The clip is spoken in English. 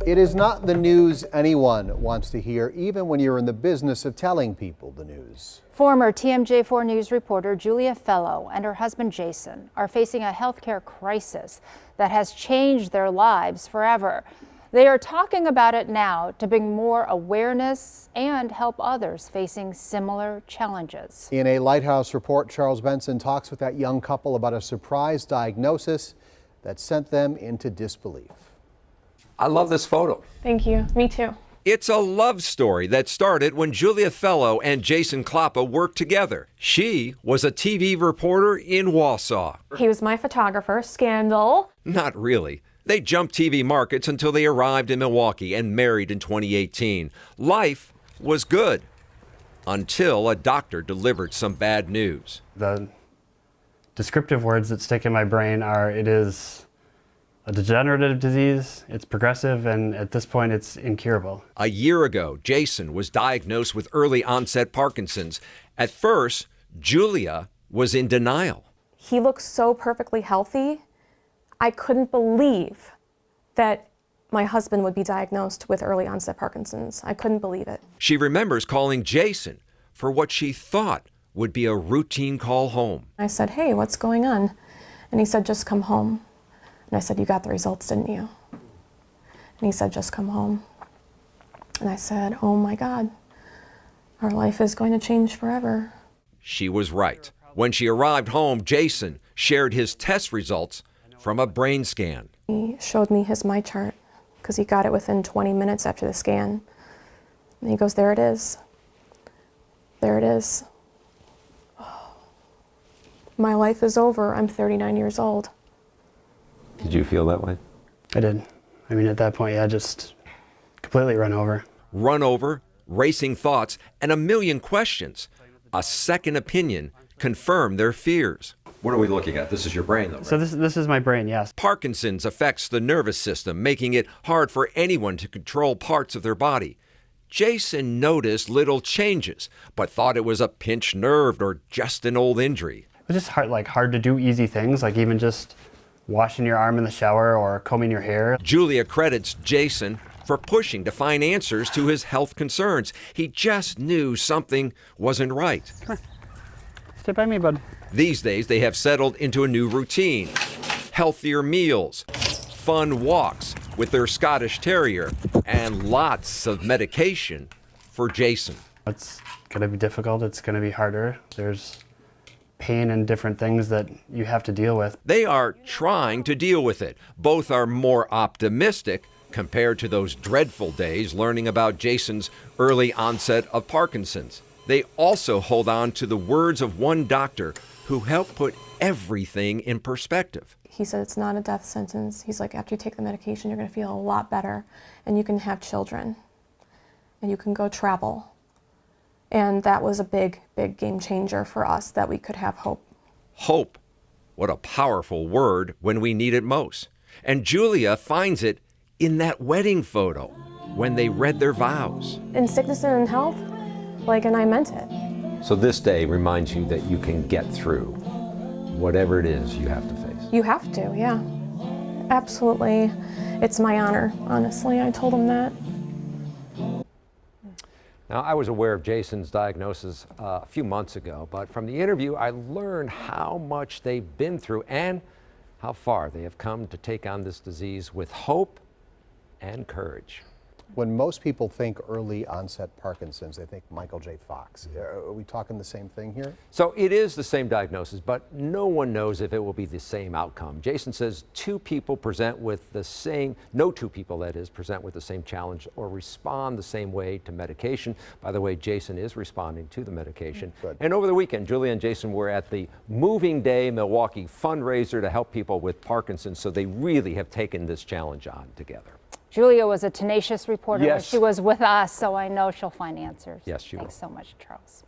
It is not the news anyone wants to hear, even when you're in the business of telling people the news. Former TMJ4 News reporter Julia Fello and her husband Jason are facing a healthcare crisis that has changed their lives forever. They are talking about it now to bring more awareness and help others facing similar challenges. In a Lighthouse report, Charles Benson talks with that young couple about a surprise diagnosis that sent them into disbelief. I love this photo. Thank you. Me too. It's a love story that started when Julia Fello and Jason Klappa worked together. She was a TV reporter in Wausau. He was my photographer. Scandal. Not really. They jumped TV markets until they arrived in Milwaukee and married in 2018. Life was good until a doctor delivered some bad news. The descriptive words that stick in my brain are, it is a degenerative disease, it's progressive, and at this point it's incurable. A year ago, Jason was diagnosed with early onset Parkinson's. At first, Julia was in denial. He looks so perfectly healthy. I couldn't believe that my husband would be diagnosed with early onset Parkinson's. I couldn't believe it. She remembers calling Jason for what she thought would be a routine call home. I said, "Hey, what's going on?" And he said, "Just come home." And I said, "You got the results, didn't you?" And he said, "Just come home." And I said, "Oh my God, our life is going to change forever." She was right. When she arrived home, Jason shared his test results from a brain scan. He showed me his my chart because he got it within 20 minutes after the scan. And he goes, "There it is. There it is. Oh, my life is over. I'm 39 years old." Did you feel that way? I did. I mean, at that point, yeah, just completely run over. Run over, racing thoughts, and a million questions. A second opinion confirmed their fears. What are we looking at? This is your brain, though, right? So this is my brain, yes. Parkinson's affects the nervous system, making it hard for anyone to control parts of their body. Jason noticed little changes, but thought it was a pinched nerve or just an old injury. It was just hard to do easy things, like even just washing your arm in the shower or combing your hair. Julia credits Jason for pushing to find answers to his health concerns. He just knew something wasn't right. Come on. Stay by me, bud. These days, they have settled into a new routine. Healthier meals, fun walks with their Scottish Terrier, and lots of medication for Jason. It's going to be difficult. It's going to be harder. There's pain and different things that you have to deal with. They are trying to deal with it. Both are more optimistic compared to those dreadful days learning about Jason's early onset of Parkinson's. They also hold on to the words of one doctor who helped put everything in perspective. He said, "It's not a death sentence." He's like, "After you take the medication, you're going to feel a lot better, and you can have children, and you can go travel." And that was a big, big game changer for us, that we could have hope. Hope. What a powerful word when we need it most. And Julia finds it in that wedding photo when they read their vows. In sickness and in health, and I meant it. So this day reminds you that you can get through whatever it is you have to face. You have to, yeah. Absolutely. It's my honor, honestly. I told him that. Now, I was aware of Jason's diagnosis a few months ago, but from the interview, I learned how much they've been through and how far they have come to take on this disease with hope and courage. When most people think early onset Parkinson's, they think Michael J. Fox. Are we talking the same thing here? So it is the same diagnosis, but no one knows if it will be the same outcome. Jason says no two people that is, present with the same challenge or respond the same way to medication. By the way, Jason is responding to the medication. Good. And over the weekend, Julia and Jason were at the Moving Day Milwaukee fundraiser to help people with Parkinson's, so they really have taken this challenge on together. Julia was a tenacious reporter when Yes. she was with us, so I know she'll find answers. Yes, she will. Thanks so much, Charles.